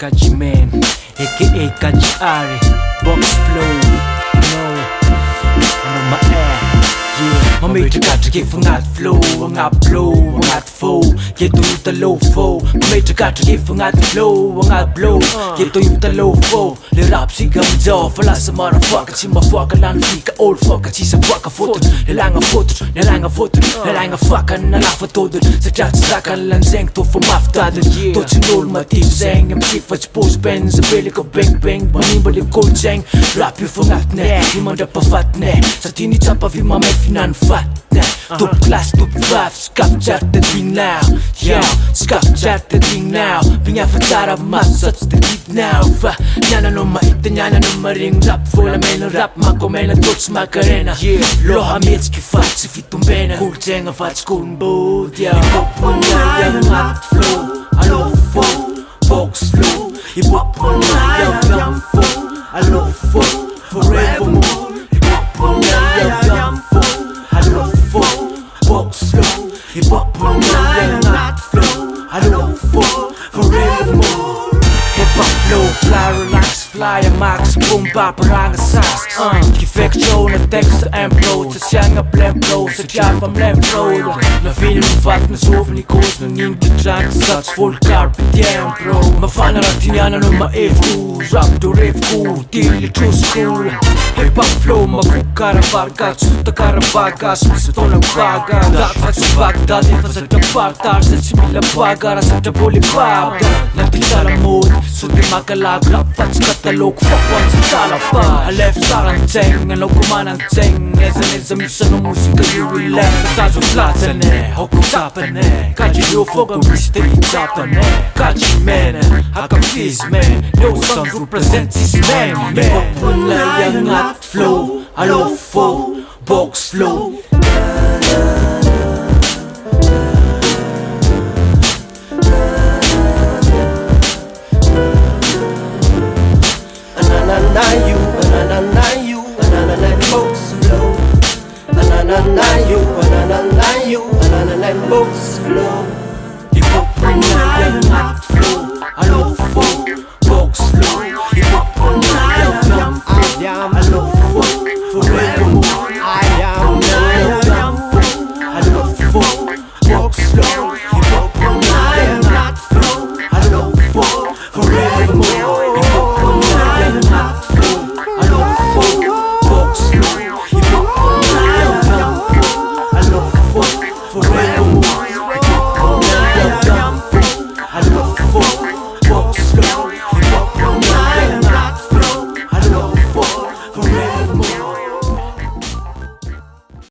Kaji Man, aka Kaji Ari, Box Flow, ano ma Mamay trakatrake fagnaty flow, agnaty blow, agnaty fo Keto io taloha fô Mamay trakatrake fagnaty flow, agnaty blow Keto io taloha fô Le rap siga aminjao fa lasa marafaka Tsy mafoaka lany fika olo foka Tsisa boaka fotony, lalagna fototro, lalagna fotony Lalagna fakany nalafa todony Satria tsy zakany lanjegny tô fa mafy tadiny Tô tsy n'olo mativy zegny Amty fa tsy pôzy pen Zabelaka beng-beng Manimba le kolotsaigny Rap io fagnatiny Io mandrapafatiny Satria ny tsapavy mamay finan'ny fatiny Top class, top vavy Skafy tsara tadinao Skafy tsara tadinao Vignafa tsara maso sa tsy tadidinao Fa niananao mahita niananao marigny rap Volamena rap makomena tô tsy makarena Loha metsiky fa tsy fitombena Kolotsaigna fa tsy kolombody Hip-hop-na agnaty flow Allo fô, box flow Hip-hop-na avy fô Allo fô, forevermore Hip-hop-na avy fô Allo fô, box flow Hip-hop-na agnaty flow Allo fô, forevermore Hip-hop flow, fly, relax, fly, max, boom, bap, ranga, sax Kifektrô na texte implode Sasiagna blem-blow, satria fa mlem-road Naviny ny vaty na sovy ny cause Naniny kitrany sa tsy fôly carpe diem bro Mafana raha tiniananao maeviko Rap do reviko, tily trosiko Hip-hop flow, makoky karavaga Tsuta karavaga, smisy tôna baga Daty fa tsy bagdady, fa satra partage Sa tsy mila baga, raha satra bôly baga Nati tsara mody, so di makalago Rap fa tsy kataloko, fa koantsy tsara pa Alef tsara ny tsegna, anao komana ny tsegna Ezaneza misy anao muzika io ilaigna Tazo flatsane, hoko tsapane Kaji io foga misy te hitsapane Kaji man, hakafiz man No sound represents his name man Hip-hop-na agnaty flow Allo fô, box flow Anananayu, anananayu, anananayu, box flow Anananayu, anananayu, anananayu, box flow Hip-hop-na agnaty flow Allo fô,